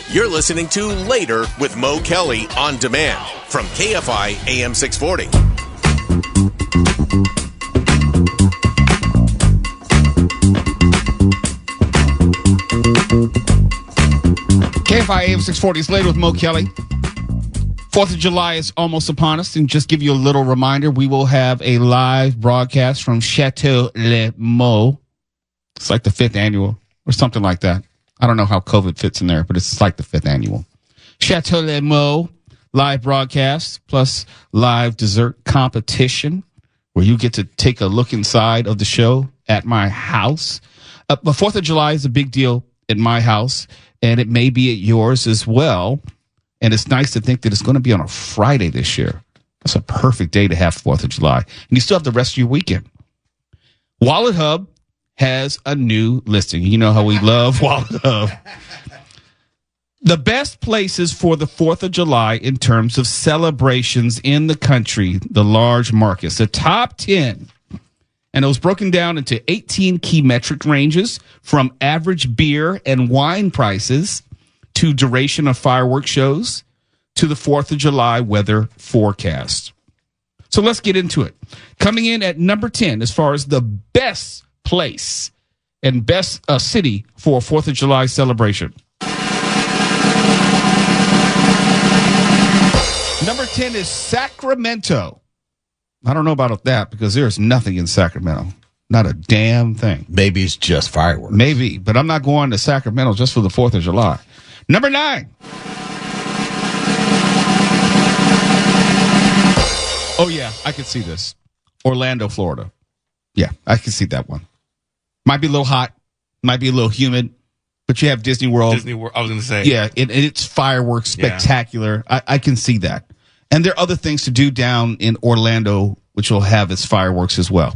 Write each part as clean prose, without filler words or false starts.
You're listening to Later with Mo Kelly on demand from KFI AM 640. KFI AM 640 is Later with Mo Kelly. 4th of July is almost upon us, and just give you a little reminder, we will have a live broadcast from Chateau Le Mo. It's like the 5th annual or something like that. I don't know how COVID fits in there, but it's like the 5th annual. Chateau Le Mo live broadcast plus live dessert competition where you get to take a look inside of the show at my house. But 4th of July is a big deal at my house, and it may be at yours as well. And it's nice to think that it's going to be on a Friday this year. That's a perfect day to have 4th of July. And you still have the rest of your weekend. Wallet Hub has a new listing. You know how we love Wallet Hub. The best places for the 4th of July in terms of celebrations in the country, the large markets, the top 10. And it was broken down into 18 key metric ranges from average beer and wine prices to duration of fireworks shows, to the 4th of July weather forecast. So let's get into it. Coming in at number 10 as far as the best place and best city for a 4th of July celebration. Number 10 is Sacramento. I don't know about that because there's nothing in Sacramento. Not a damn thing. Maybe it's just fireworks. Maybe, but I'm not going to Sacramento just for the 4th of July. Number 9. Oh, yeah, I could see this. Orlando, Florida. Yeah, I can see that one. Might be a little hot. Might be a little humid. But you have Disney World. I was going to say. Yeah, it's fireworks, spectacular. Yeah. I can see that. And there are other things to do down in Orlando, which will have its fireworks as well.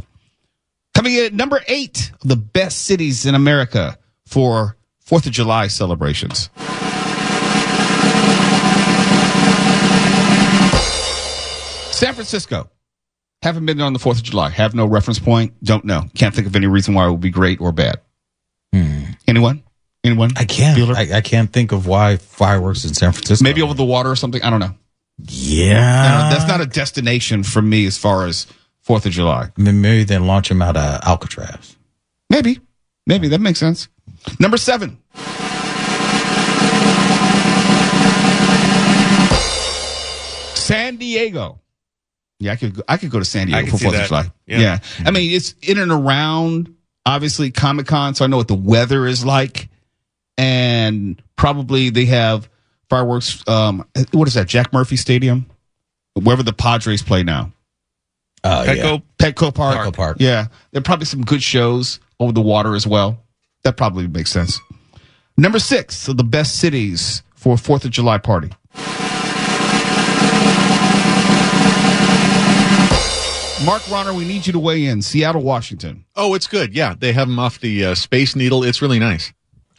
Coming in at number 8 of the best cities in America for 4th of July celebrations. San Francisco. Haven't been there on the 4th of July. Have no reference point. Don't know. Can't think of any reason why it would be great or bad. Anyone? I can't think of why fireworks in San Francisco. Maybe over the water or something. I don't know. Yeah. That's not a destination for me as far as 4th of July. Maybe then launch them out of Alcatraz. Maybe. That makes sense. Number 7. San Diego. Yeah, I could go to San Diego for 4th of July. Yeah. I mean, it's in and around, obviously, Comic-Con, so I know what the weather is like. And probably they have fireworks. What is that, Jack Murphy Stadium? Wherever the Padres play now. Petco Park. Yeah. There are probably some good shows over the water as well. That probably makes sense. Number 6, so the best cities for a 4th of July party. Mark Ronner, we need you to weigh in. Seattle, Washington. Oh, it's good. Yeah, they have them off the Space Needle. It's really nice.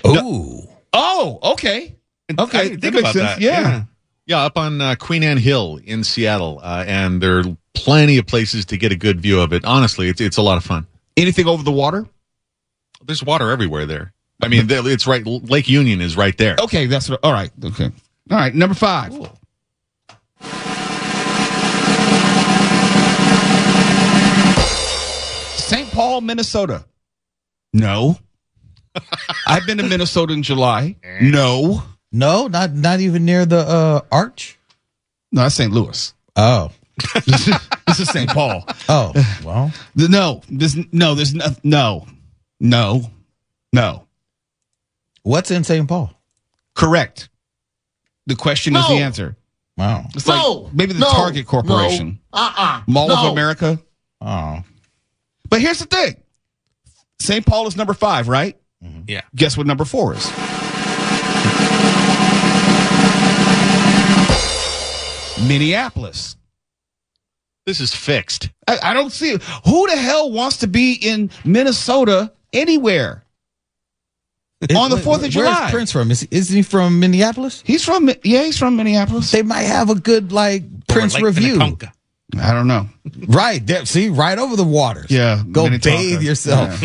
Ooh. Oh, okay. Okay, that makes sense. That. Yeah, up on Queen Anne Hill in Seattle, and there are plenty of places to get a good view of it. Honestly, it's a lot of fun. Anything over the water? There's water everywhere there. I mean, it's right. Lake Union is right there. Okay, all right. Okay, all right. Number 5. Cool. St. Paul, Minnesota. No. I've been to Minnesota in July. No, not even near the arch. No, that's St. Louis. Oh, this is St. Paul. Oh, well, no. What's in St. Paul? Correct. The question is the answer. Wow. It's like maybe the Target Corporation. Mall of America. Oh. But here's the thing. St. Paul is number 5, right? Mm-hmm. Yeah. Guess what number 4 is? Minneapolis. This is fixed. I don't see it. Who the hell wants to be in Minnesota anywhere on the 4th of July? Where's Prince from? Isn't he from Minneapolis? He's from Minneapolis. They might have a good Prince review. I don't know. Right. See, right over the waters. Yeah. Go bathe yourself.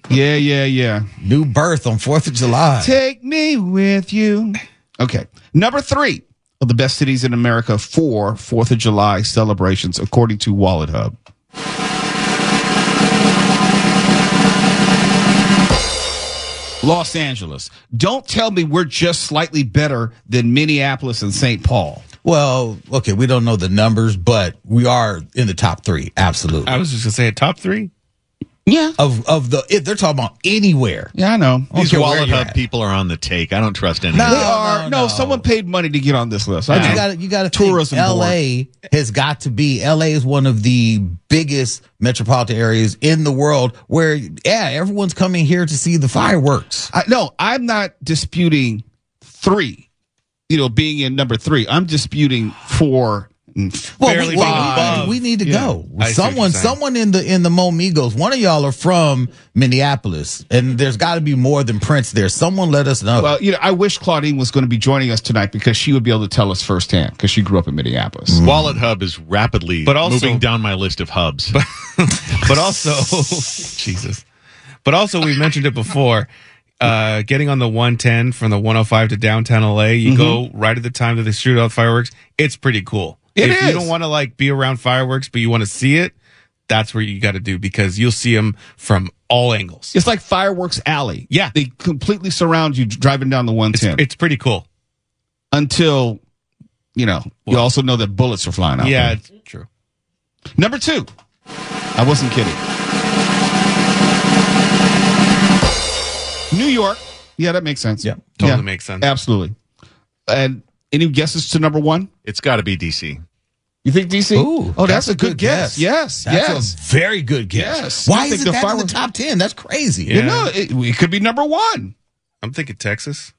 Yeah. New birth on 4th of July. Take me with you. Okay. Number 3 of the best cities in America for 4th of July celebrations, according to Wallet Hub. Los Angeles. Don't tell me we're just slightly better than Minneapolis and St. Paul. Well, okay, we don't know the numbers, but we are in the top 3. Absolutely. I was just gonna say top 3. Yeah. Of the, if they're talking about anywhere. Yeah, I know. These care where Wallet you're Hub at. people are on the take. I don't trust any. No. of They them. are. No, someone paid money to get on this list. I know. You got to Tourism think board. LA has got to be. LA is one of the biggest metropolitan areas in the world where, yeah, everyone's coming here to see the fireworks. No, I'm not disputing 3, being in number 3. I'm disputing 4 and Barely being above. we need to go. I see what you're saying. Someone in the Momigos, one of y'all are from Minneapolis, and there's got to be more than Prince there. Someone let us know. Well, I wish Claudine was going to be joining us tonight because she would be able to tell us firsthand because she grew up in Minneapolis. Wallet Hub is rapidly But also- moving down my list of hubs. But also, Jesus. But also, we mentioned it before. Getting on the 110 from the 105 to downtown LA, you go right at the time that they shoot off fireworks. It's pretty cool. It if is. you don't want to be around fireworks, but you want to see it, that's where you got to do because you'll see them from all angles. It's like Fireworks Alley. Yeah. They completely surround you driving down the 110 It's pretty cool. until, you also know that bullets are flying out Yeah, there. it's true. Number 2. I wasn't kidding. New York. Yeah, that makes sense. Yeah, totally makes sense. Absolutely. And any guesses to number 1? It's got to be DC. You think DC? Ooh, oh, that's a good guess. Yes, That's yes. a very good guess. Yes. Why I think isn't the that in the fireworks- top 10? That's crazy. Yeah. It could be number 1. I'm thinking Texas.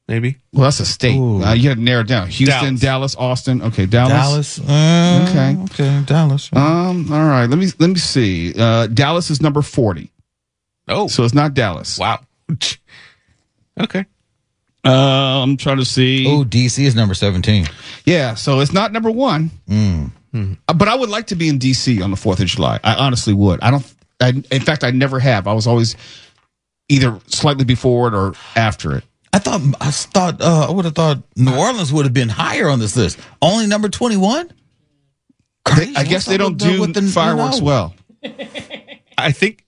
Maybe. Well, that's a state. Ooh. You had to narrow it down. Houston, Dallas, Austin. Okay, Dallas. Okay, Dallas. All right. Let me see. Dallas is number 40. Oh, So it's not Dallas. wow. Okay. I'm trying to see. Oh, DC is number 17. Yeah, so it's not number 1. But I would like to be in DC on the 4th of July. I honestly would. In fact, I never have. I was always either slightly before it or after it. I would have thought New Orleans would have been higher on this list. Only number 21? I guess they don't do fireworks well. I think.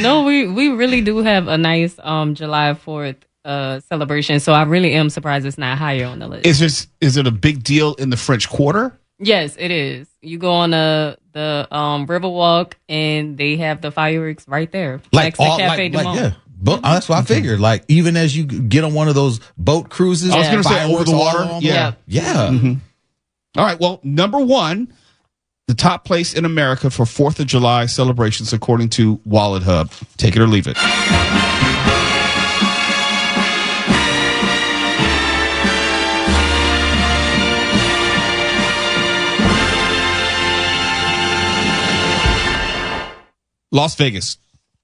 No, we really do have a nice July 4th celebration. So I really am surprised it's not higher on the list. Is it a big deal in the French Quarter? Yes, it is. You go on the Riverwalk and they have the fireworks right there. next to Cafe Du Monde. yeah. But that's what I figured. Like, even as you get on one of those boat cruises, I was going to say over fireworks the all water. along Yeah. Yeah. All right. Well, number 1, the top place in America for 4th of July celebrations, according to Wallet Hub. Take it or leave it. Las Vegas.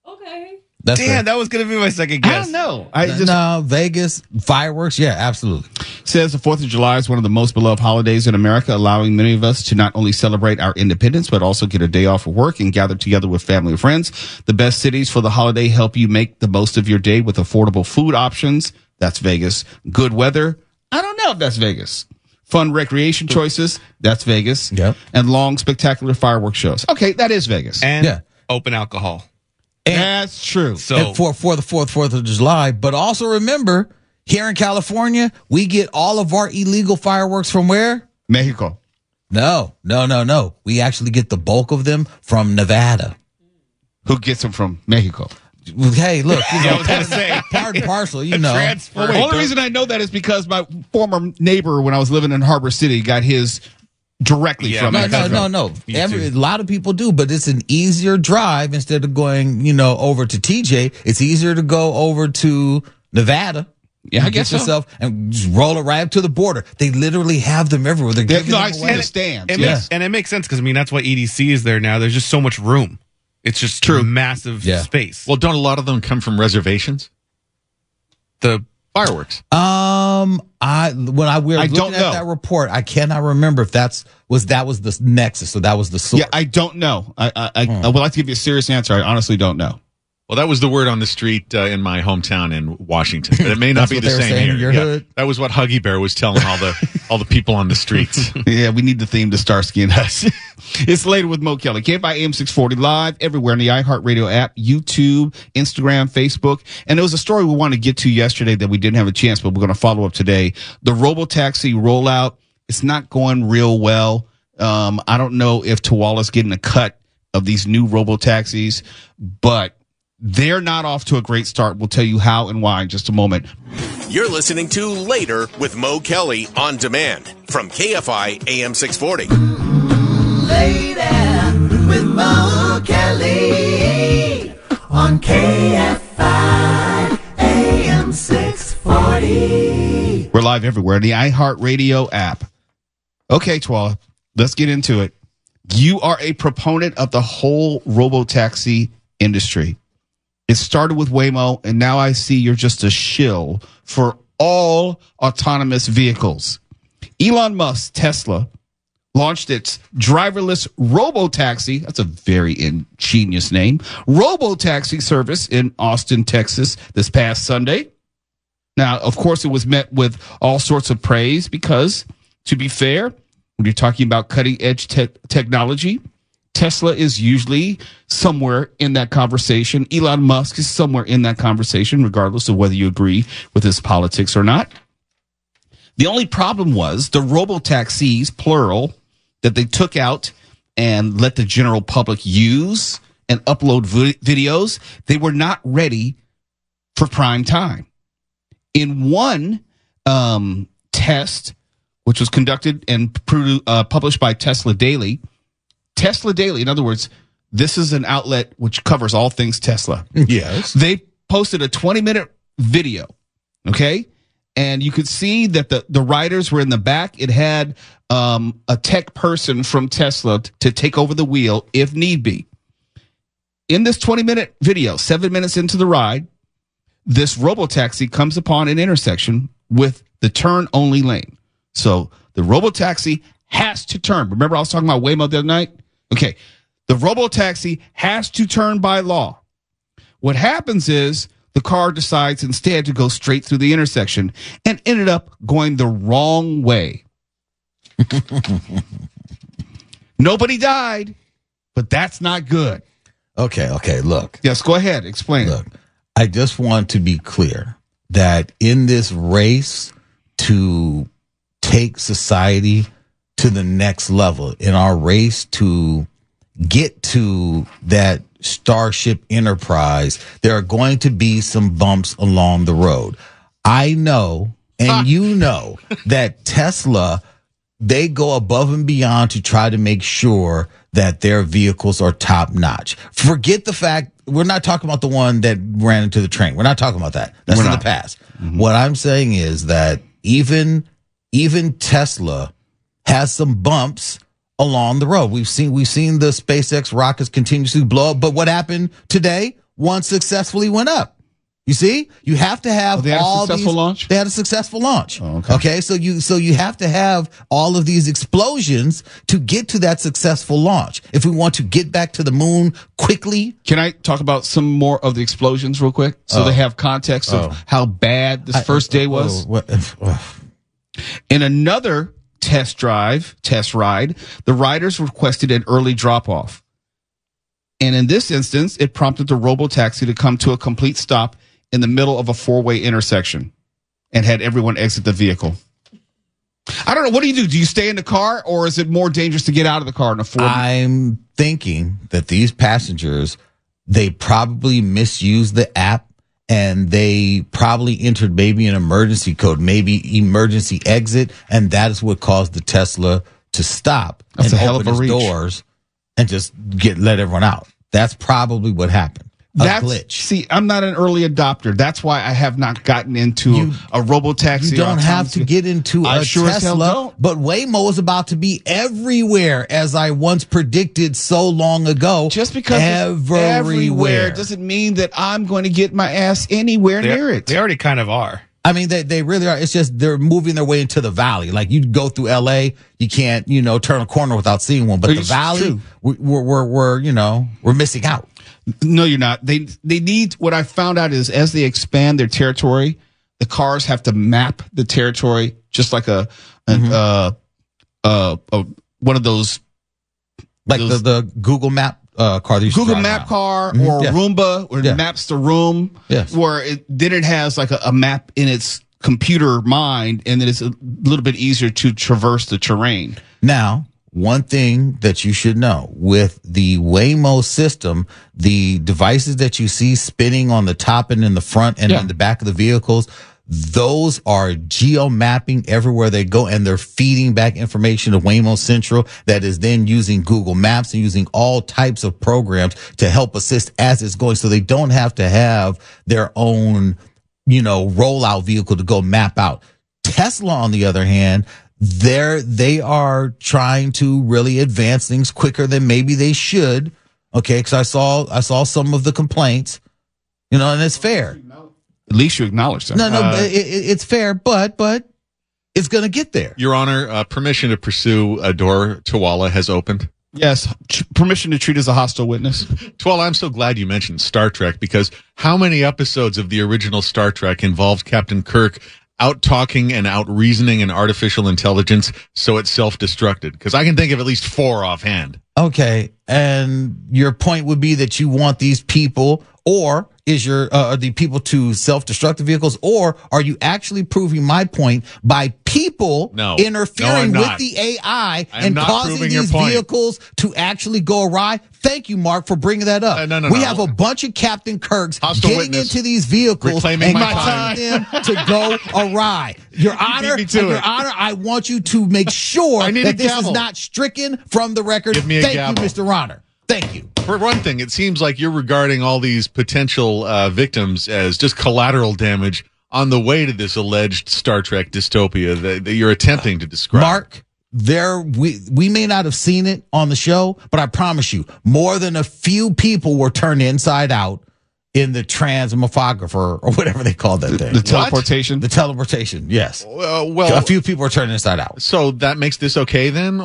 Okay. That's Damn, that was going to be my second I guess. don't know. no, Vegas, fireworks. Yeah, absolutely. Says the 4th of July is one of the most beloved holidays in America, allowing many of us to not only celebrate our independence, but also get a day off of work and gather together with family and friends. The best cities for the holiday help you make the most of your day with affordable food options. That's Vegas. Good weather. I don't know if that's Vegas. Fun recreation choices. That's Vegas. Yep. And long, spectacular fireworks shows. Okay, that is Vegas. And Yeah. open alcohol. That's true. So And for the 4th of July. But also remember, here in California, we get all of our illegal fireworks from where? Mexico. No. We actually get the bulk of them from Nevada. Who gets them from Mexico? Hey, look, I was going to say. part and parcel, you know. Transfer. The only reason I know that is because my former neighbor, when I was living in Harbor City, got his directly from Mexico. No. Me A too. lot of people do, but it's an easier drive instead of going, over to TJ. It's easier to go over to Nevada. Yeah, I and guess get so. yourself and just roll it right up to the border. They literally have them everywhere. They're giving No, them I see away. the stands. It Yeah. makes sense because that's why EDC is there now. There's just so much room. It's just True. massive Yeah. space. Well, don't a lot of them come from reservations? The Fireworks. We were don't looking know. at that report, I cannot remember if that was the nexus. So that was the source. Yeah, I don't know. I would like to give you a serious answer. I honestly don't know. Well, that was the word on the street in my hometown in Washington. But it may not be the same here. Yeah, that was what Huggy Bear was telling all the people on the streets. Yeah, we need the theme to Starsky and Hutch. It's Later with Mo Kelly. KFI AM 640 live everywhere in the iHeartRadio app, YouTube, Instagram, Facebook. And there was a story we wanted to get to yesterday that we didn't have a chance, but we're going to follow up today. The Robotaxi rollout, it's not going real well. I don't know if Tawala's getting a cut of these new Robotaxis, but they're not off to a great start. We'll tell you how and why in just a moment. You're listening to Later with Mo Kelly on demand from KFI AM 640. Later with Mo Kelly on KFI AM 640. We're live everywhere in the iHeartRadio app. Okay, Twala, let's get into it. You are a proponent of the whole Robotaxi industry. It started with Waymo, and now I see you're just a shill for all autonomous vehicles. Elon Musk's Tesla launched its driverless Robotaxi, that's a very ingenious name, Robotaxi service in Austin, Texas this past Sunday. Now, of course, it was met with all sorts of praise because, to be fair, when you're talking about cutting-edge technology, Tesla is usually somewhere in that conversation. Elon Musk is somewhere in that conversation, regardless of whether you agree with his politics or not. The only problem was the Robotaxis, plural, that they took out and let the general public use and upload videos, they were not ready for prime time. In one test, which was conducted and published by Tesla Daily, in other words, this is an outlet which covers all things Tesla. Yes. They posted a 20-minute video, okay? And you could see that the riders were in the back. It had a tech person from Tesla to take over the wheel if need be. In this 20-minute video, 7 minutes into the ride, this Robotaxi comes upon an intersection with the turn-only lane. So the Robotaxi has to turn. Remember I was talking about Waymo the other night? Okay, the Robotaxi has to turn by law. What happens is the car decides instead to go straight through the intersection and ended up going the wrong way. Nobody died, but that's not good. Okay, look. Yes, go ahead, explain Look, I just want to be clear that in this race to take society to the next level, in our race to get to that Starship Enterprise, there are going to be some bumps along the road. I know, and you know, that Tesla, they go above and beyond to try to make sure that their vehicles are top notch. Forget the fact, we're not talking about the one that ran into the train. We're not talking about that. That's in the past. Mm-hmm. What I'm saying is that even Tesla has some bumps along the road. We've seen the SpaceX rockets continuously blow up, but what happened today? One successfully went up. You see, you have to have all these. Launch? They had a successful launch. Oh, okay, so you have to have all of these explosions to get to that successful launch. If we want to get back to the moon quickly, can I talk about some more of the explosions real quick, so they have context of how bad this first day was? In another test ride, the riders requested an early drop-off. And in this instance, it prompted the Robotaxi to come to a complete stop in the middle of a four-way intersection and had everyone exit the vehicle. I don't know. What do you do? Do you stay in the car, or is it more dangerous to get out of the car in a four? I'm thinking that these passengers, they probably misused the app, and they probably entered maybe an emergency code, maybe emergency exit, and that is what caused the Tesla to stop and open its doors and just let everyone out. That's probably what happened. That's a glitch. See, I'm not an early adopter. That's why I have not gotten into a Robotaxi. You don't have to get into a Tesla, but Waymo is about to be everywhere, as I once predicted so long ago. Just because it's everywhere doesn't mean that I'm going to get my ass anywhere near it. They already kind of are. I mean, they really are. It's just they're moving their way into the valley. Like you go through L.A., you can't, turn a corner without seeing one. But the valley, we're missing out. No, you're not. They need, what I found out is as they expand their territory, the cars have to map the territory just like one of those. Like the Google Map car. Google Map car or Roomba, or it maps the room, where then it has like a map in its computer mind, and then it's a little bit easier to traverse the terrain. Now, one thing that you should know with the Waymo system, the devices that you see spinning on the top and in the front and in the back of the vehicles, those are geo mapping everywhere they go, and they're feeding back information to Waymo Central that is then using Google Maps and using all types of programs to help assist as it's going. So they don't have to have their own, rollout vehicle to go map out. Tesla, on the other hand, they are trying to really advance things quicker than maybe they should. Okay. Cause I saw some of the complaints, and it's fair. At least you acknowledge that. No, it's fair, but it's going to get there. Your Honor, permission to pursue Adore Tawala has opened. Yes, permission to treat as a hostile witness. Tawala, I'm so glad you mentioned Star Trek, because how many episodes of the original Star Trek involved Captain Kirk out talking and out reasoning an artificial intelligence so it self-destructed? Because I can think of at least 4 offhand. Okay, and your point would be that you want these people, or is the people to self-destruct the vehicles, or are you actually proving my point by people interfering with the AI and causing these vehicles to actually go awry? Thank you, Mark, for bringing that up. We have a bunch of Captain Kirks getting into these vehicles and causing them to go awry. Your Honor, I want you to make sure that this is not stricken from the record. Give me a gavel. You, Mr. Honor. Thank you. For one thing, it seems like you're regarding all these potential victims as just collateral damage on the way to this alleged Star Trek dystopia that you're attempting to describe. Mark, we may not have seen it on the show, but I promise you, more than a few people were turned inside out in the transmographer or whatever they call that thing. The teleportation? The teleportation, yes. Well, a few people are turned inside out. So that makes this okay then?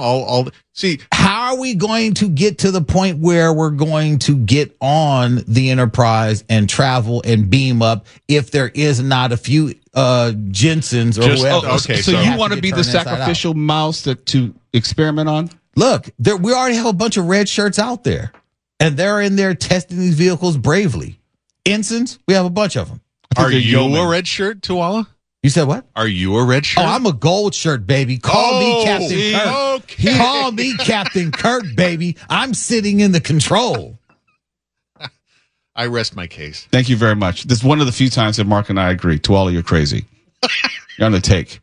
See, how are we going to get to the point where we're going to get on the Enterprise and travel and beam up if there is not a few Jensen's or whoever? Okay, so you want to be the sacrificial mouse to experiment on? Look, we already have a bunch of red shirts out there, and they're in there testing these vehicles bravely. Ensigns, we have a bunch of them. Are you a red shirt, Tawala? You said what? Are you a red shirt? Oh, I'm a gold shirt, baby. Call me Captain Kirk. Okay. Call me Captain Kirk, baby. I'm sitting in the control. I rest my case. Thank you very much. This is one of the few times that Mark and I agree. Tawala, you're crazy. You're on the take.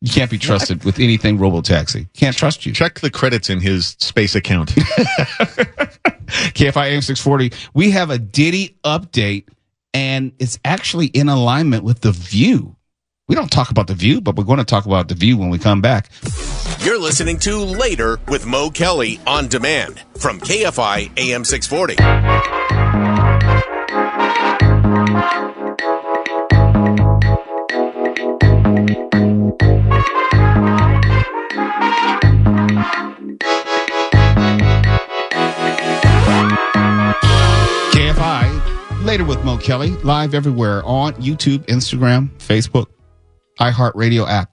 You can't be trusted with anything Robotaxi. Can't trust you. Check the credits in his space account. KFI AM 640. We have a Diddy update, and it's actually in alignment with The View. We don't talk about The View, but we're going to talk about The View when we come back. You're listening to Later with Mo Kelly on demand from KFI AM 640. Later with Mo Kelly, live everywhere on YouTube, Instagram, Facebook, iHeartRadio app.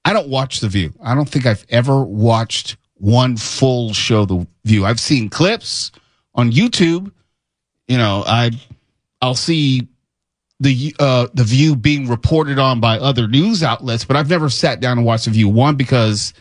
I don't watch The View. I don't think I've ever watched one full show, The View. I've seen clips on YouTube. I'll see the View being reported on by other news outlets, but I've never sat down and watched The View. One, because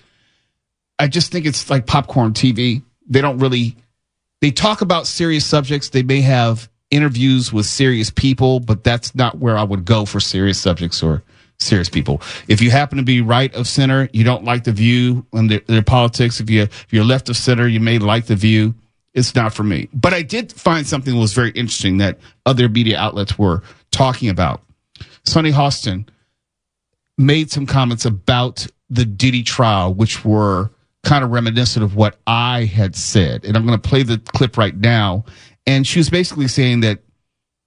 I just think it's like popcorn TV. They talk about serious subjects. They may have interviews with serious people, but that's not where I would go for serious subjects or serious people. If you happen to be right of center, you don't like The View and their politics. If you're left of center, you may like The View. It's not for me. But I did find something that was very interesting that other media outlets were talking about. Sonny Hostin made some comments about the Diddy trial, which were kind of reminiscent of what I had said. And I'm going to play the clip right now. And she was basically saying that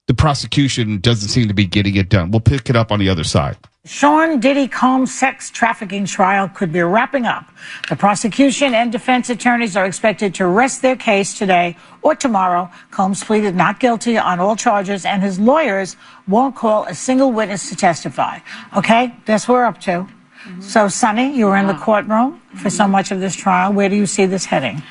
the prosecution doesn't seem to be getting it done. We'll pick it up on the other side. Sean Diddy Combs' sex trafficking trial could be wrapping up. The prosecution and defense attorneys are expected to rest their case today or tomorrow. Combs pleaded not guilty on all charges, and his lawyers won't call a single witness to testify. Okay, that's what we're up to. So, Sonny, you were in the courtroom for so much of this trial. Where do you see this heading?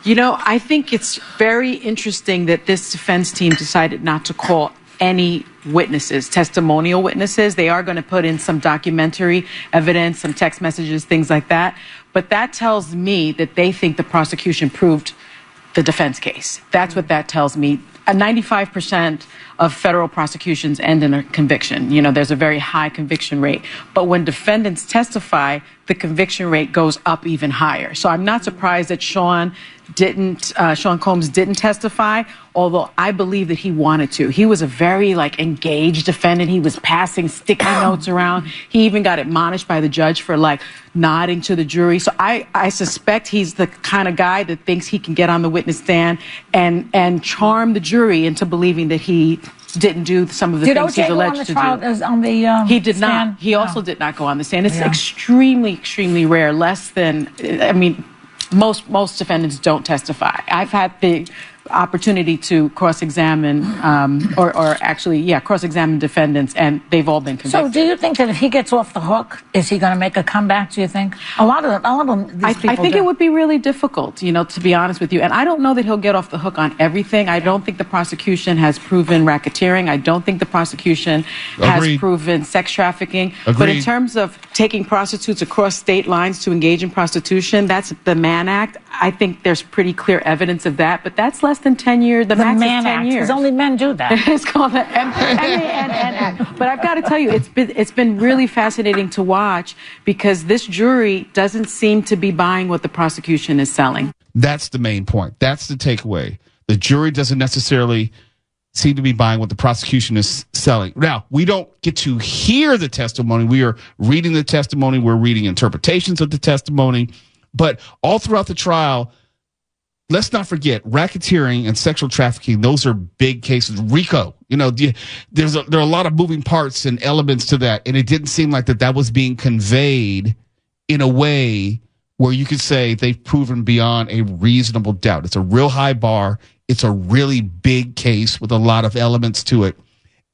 You know, I think it's very interesting that this defense team decided not to call any witnesses, testimonial witnesses. They are going to put in some documentary evidence, some text messages, things like that. But that tells me that they think the prosecution proved the defense case. That's what that tells me. 95% of federal prosecutions end in a conviction. You know, there's a very high conviction rate. But when defendants testify, the conviction rate goes up even higher. So I'm not surprised that Sean Combs didn't testify, although I believe that he wanted to. He was a very engaged defendant. He was passing sticky notes around. He even got admonished by the judge for nodding to the jury. So I suspect he's the kind of guy that thinks he can get on the witness stand and charm the jury into believing that he didn't do some of the things he's alleged to do. He did not. He also did not go on the stand. It's extremely, extremely rare. Less than, most defendants don't testify. I've had the opportunity to cross-examine, cross-examine defendants, and they've all been convicted. So, do you think that if he gets off the hook, is he going to make a comeback? Do you think a lot of them? I think it would be really difficult, to be honest with you. And I don't know that he'll get off the hook on everything. I don't think the prosecution has proven racketeering. I don't think the prosecution has proven sex trafficking. But in terms of taking prostitutes across state lines to engage in prostitution, that's the Mann Act. I think there's pretty clear evidence of that. But that's less than 10 years. The max Mann is 10 Act, years. because only men do that. It's called the M-A-N-N Act. But I've got to tell you, it's been really fascinating to watch because this jury doesn't seem to be buying what the prosecution is selling. That's the main point. That's the takeaway. The jury doesn't necessarily seem to be buying what the prosecution is selling. Now, we don't get to hear the testimony. We are reading the testimony. We're reading interpretations of the testimony. But all throughout the trial, let's not forget racketeering and sexual trafficking. Those are big cases. RICO, there are a lot of moving parts and elements to that. And it didn't seem like that was being conveyed in a way where you could say they've proven beyond a reasonable doubt. It's a real high bar. It's a really big case with a lot of elements to it.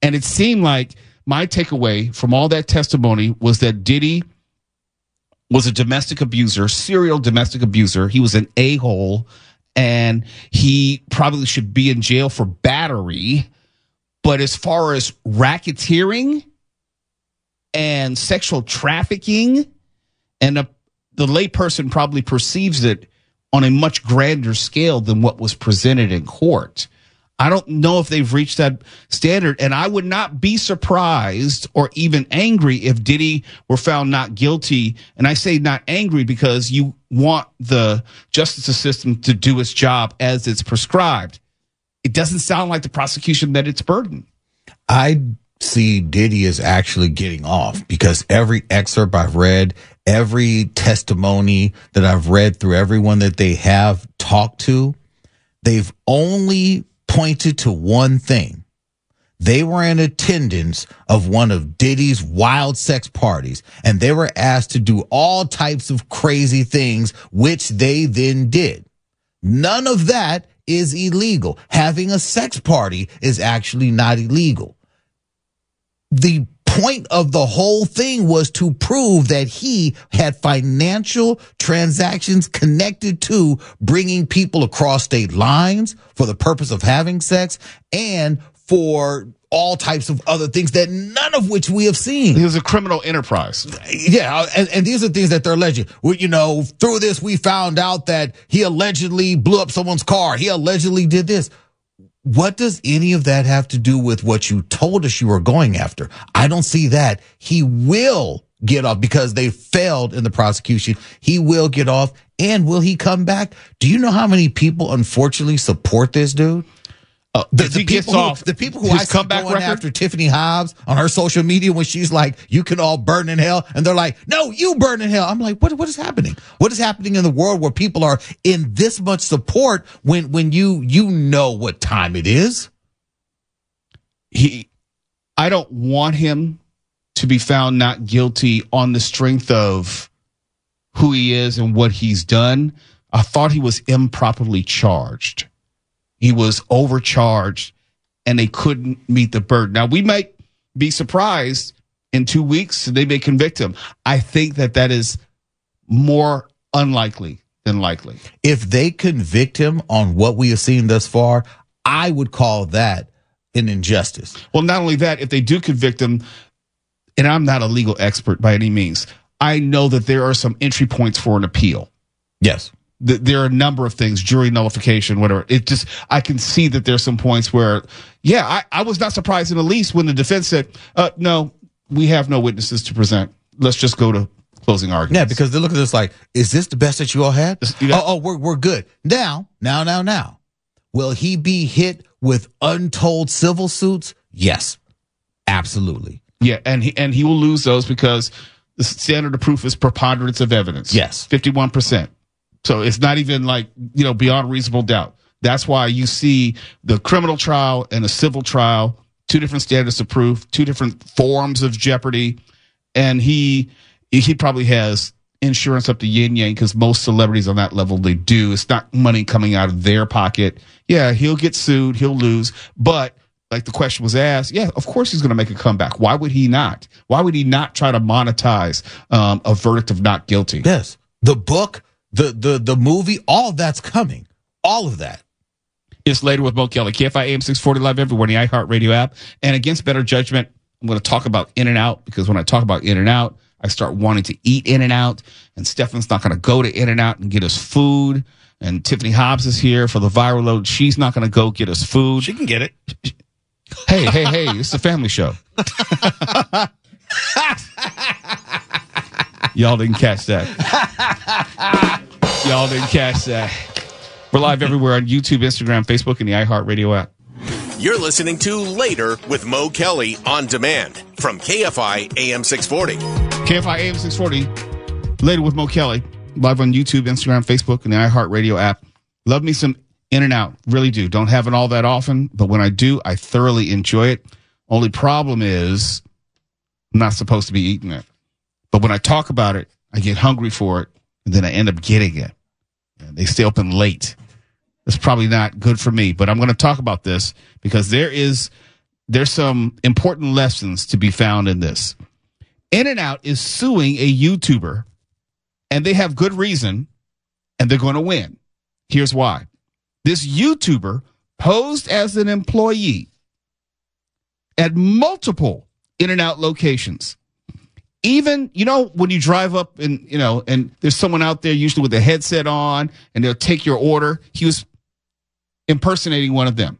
And it seemed like my takeaway from all that testimony was that Diddy was a domestic abuser, serial domestic abuser. He was an a-hole, and he probably should be in jail for battery. But as far as racketeering and sexual trafficking, and the layperson probably perceives it on a much grander scale than what was presented in court. I don't know if they've reached that standard, and I would not be surprised or even angry if Diddy were found not guilty. And I say not angry because you want the justice system to do its job as it's prescribed. It doesn't sound like the prosecution met its burden. I see Diddy as actually getting off because every excerpt I've read, every testimony that I've read through everyone that they have talked to, they've only pointed to one thing. They were in attendance of one of Diddy's wild sex parties, and they were asked to do all types of crazy things, which they then did. None of that is illegal. Having a sex party is actually not illegal. The point of the whole thing was to prove that he had financial transactions connected to bringing people across state lines for the purpose of having sex and for all types of other things that none of which we have seen. It was a criminal enterprise. Yeah, and these are things that they're alleging. Well, through this, we found out that he allegedly blew up someone's car. He allegedly did this. What does any of that have to do with what you told us you were going after? I don't see that. He will get off because they failed in the prosecution. He will get off. And will he come back? Do you know how many people unfortunately support this dude? The people who I see going after Tiffany Hobbs on her social media when she's like, you can all burn in hell. And they're like, no, you burn in hell. I'm like, what is happening? What is happening in the world where people are in this much support when you know what time it is? I don't want him to be found not guilty on the strength of who he is and what he's done. I thought he was improperly charged. He was overcharged and they couldn't meet the burden. Now, we might be surprised in 2 weeks they may convict him. I think that is more unlikely than likely. If they convict him on what we have seen thus far, I would call that an injustice. Well, not only that, if they do convict him, and I'm not a legal expert by any means, I know that there are some entry points for an appeal. Yes. There are a number of things, jury nullification, whatever. I can see that there's some points where, I was not surprised in the least when the defense said, no, we have no witnesses to present. Let's just go to closing arguments. Yeah, because they look at this like, is this the best that you all had? We're good. Now. Will he be hit with untold civil suits? Yes, absolutely. Yeah, and he will lose those because the standard of proof is preponderance of evidence. Yes. 51%. So it's not even like, beyond reasonable doubt. That's why you see the criminal trial and the civil trial, two different standards of proof, two different forms of jeopardy. And he probably has insurance up to yin yang because most celebrities on that level, they do. It's not money coming out of their pocket. Yeah, he'll get sued. He'll lose. But like the question was asked, yeah, of course he's going to make a comeback. Why would he not? Why would he not try to monetize a verdict of not guilty? Yes. The book, the movie, all of that's coming. All of that. It's Later with Mo Kelly. KFI AM 640 live everywhere in the iHeartRadio app. And against better judgment, I'm going to talk about In-N-Out because when I talk about In-N-Out, I start wanting to eat In-N-Out. And Stefan's not going to go to In-N-Out and get us food. And Tiffany Hobbs is here for the viral load. She's not going to go get us food. She can get it. Hey, it's a family show. Y'all didn't catch that. We're live everywhere on YouTube, Instagram, Facebook, and the iHeartRadio app. You're listening to Later with Mo Kelly on demand from KFI AM 640. KFI AM 640, Later with Mo Kelly, live on YouTube, Instagram, Facebook, and the iHeartRadio app. Love me some In-N-Out. Really do. Don't have it all that often, but when I do, I thoroughly enjoy it. Only problem is I'm not supposed to be eating it. But when I talk about it, I get hungry for it, and then I end up getting it. And they stay open late. It's probably not good for me, but I'm going to talk about this because there's some important lessons to be found in this. In-N-Out is suing a YouTuber, and they have good reason, and they're going to win. Here's why. This YouTuber posed as an employee at multiple In-N-Out locations. Even, when you drive up and, and there's someone out there usually with a headset on and they'll take your order. He was impersonating one of them.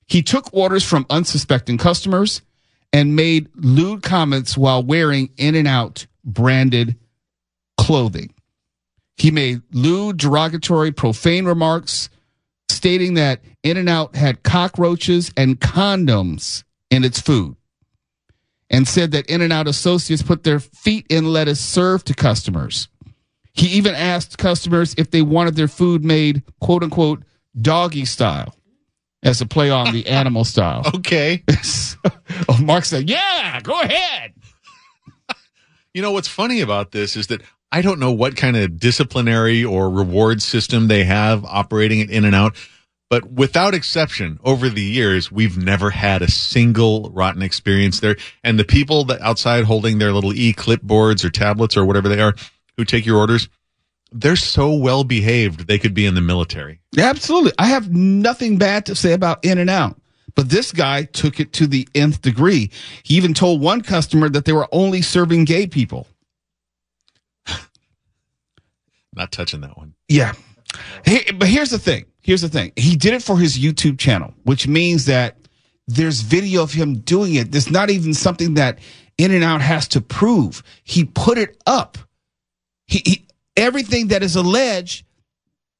He took orders from unsuspecting customers and made lewd comments while wearing In-N-Out branded clothing. He made lewd, derogatory, profane remarks, stating that In-N-Out had cockroaches and condoms in its food, and said that In-N-Out associates put their feet in lettuce served to customers. He even asked customers if they wanted their food made, quote unquote, doggy style, as a play on the animal style. Okay. Mark said, yeah, go ahead. What's funny about this is that I don't know what kind of disciplinary or reward system they have operating at In-N-Out, but without exception, over the years, we've never had a single rotten experience there. And the people that outside holding their little e-clipboards or tablets or whatever they are who take your orders, they're so well behaved they could be in the military. Absolutely. I have nothing bad to say about In-N-Out. But this guy took it to the nth degree. He even told one customer that they were only serving gay people. Not touching that one. Yeah. Hey, but here's the thing. He did it for his YouTube channel, which means that there's video of him doing it. There's not even something that In-N-Out has to prove. He put it up. He everything that is alleged,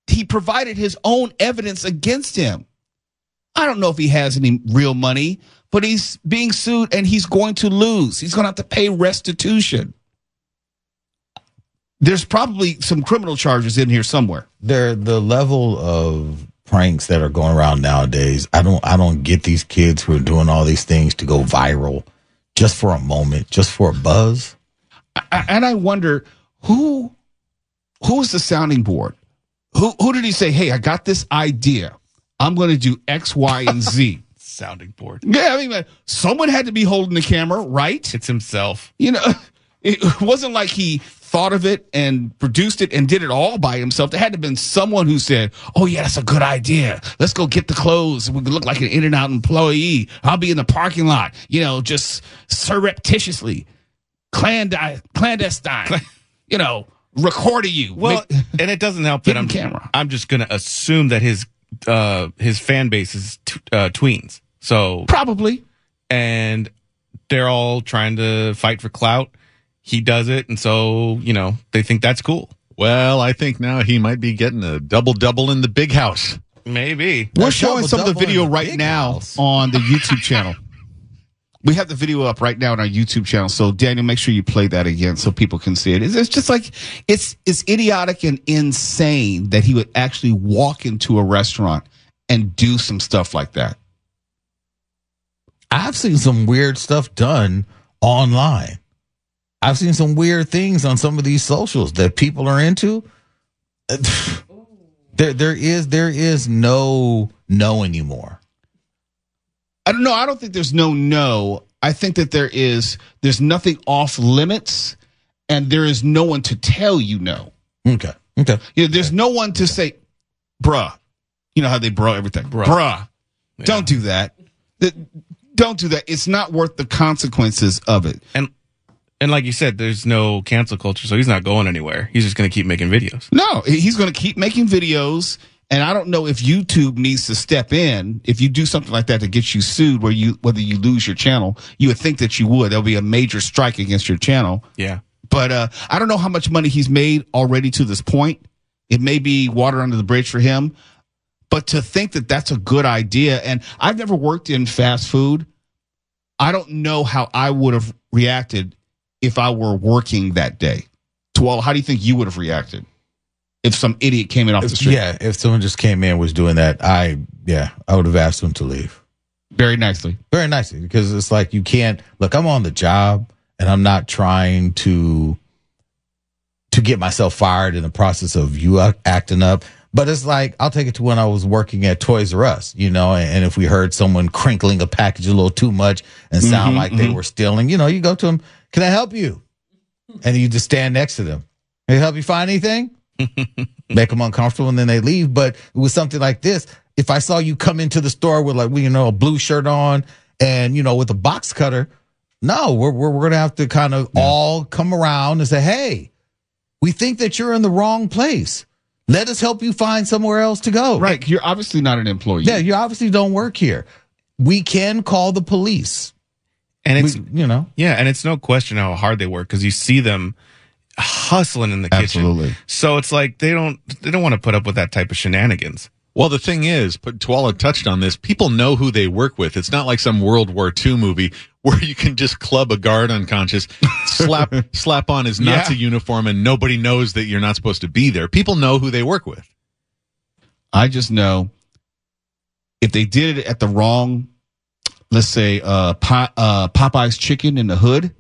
he provided his own evidence against him. I don't know if he has any real money, but he's being sued and he's going to lose. He's going to have to pay restitution. There's probably some criminal charges in here somewhere. The level of pranks that are going around nowadays. I don't get these kids who are doing all these things to go viral just for a moment, just for a buzz. And I wonder who was the sounding board? Who did he say, hey, I got this idea. I'm going to do X, Y, and Z. Sounding board. Yeah, I mean, someone had to be holding the camera, right? It's himself. You know, it wasn't like he thought of it and produced it and did it all by himself. There had to have been someone who said, oh, yeah, that's a good idea. Let's go get the clothes. We can look like an In-N-Out employee. I'll be in the parking lot, you know, just surreptitiously, clandestine, you know, recording you. Well, and it doesn't help that I'm just going to assume that his fan base is tweens. So probably. And they're all trying to fight for clout. He does it, and so, you know, they think that's cool. Well, I think now he might be getting a double-double in the big house. Maybe. We're showing some of the video right now on the YouTube channel. We have the video up right now on our YouTube channel. So, Daniel, make sure you play that again so people can see it. It's just like, it's idiotic and insane that he would actually walk into a restaurant and do some stuff like that. I've seen some weird stuff done online. I've seen some weird things on some of these socials that people are into. There is no anymore. I don't know. I don't think there's no. I think that there's nothing off limits, and there is no one to tell you no. Okay. You know, there's no one to say, bruh. You know how they bruh everything. Bruh. Yeah. Don't do that. Don't do that. It's not worth the consequences of it. And like you said, there's no cancel culture, so he's not going anywhere. He's just going to keep making videos. No, he's going to keep making videos. And I don't know if YouTube needs to step in. If you do something like that to get you sued, whether you lose your channel, you would think that you would. There'll be a major strike against your channel. Yeah. But I don't know how much money he's made already to this point. It may be water under the bridge for him. But to think that that's a good idea, and I've never worked in fast food, I don't know how I would have reacted if I were working that day. Tuwala, how do you think you would have reacted if some idiot came in off the street? Yeah, if someone just came in and was doing that, I would have asked them to leave. Very nicely. Very nicely, because it's like you can't, look, I'm on the job, and I'm not trying to get myself fired in the process of you acting up. But it's like, I'll take it to when I was working at Toys R Us, you know, and if we heard someone crinkling a package a little too much and sound like they were stealing, you know, you go to them, can I help you? And you just stand next to them. Can I help you find anything? Make them uncomfortable, and then they leave. But it was something like this. If I saw you come into the store with, like, you know, a blue shirt on and, you know, with a box cutter, no, we're going to have to kind of all come around and say, hey, we think that you're in the wrong place. Let us help you find somewhere else to go. Right. You're obviously not an employee. Yeah, you obviously don't work here. We can call the police. And it's, and it's no question how hard they work, because you see them hustling in the kitchen. Absolutely. So it's like they don't want to put up with that type of shenanigans. Well, the thing is, Tuwala touched on this, people know who they work with. It's not like some World War II movie where you can just club a guard unconscious, slap on his Nazi uniform, and nobody knows that you're not supposed to be there. People know who they work with. I just know if they did it at the wrong, let's say, Popeye's chicken in the hood.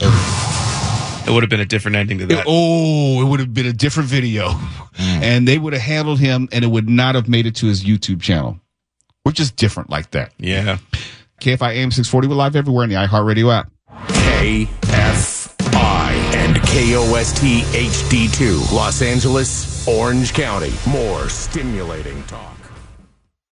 It would have been a different ending to that. It would have been a different video. And they would have handled him, and it would not have made it to his YouTube channel. We're just different like that. Yeah. KFI AM 640, we're live everywhere in the iHeartRadio app. KFI and KOST HD2, Los Angeles, Orange County. More stimulating talk.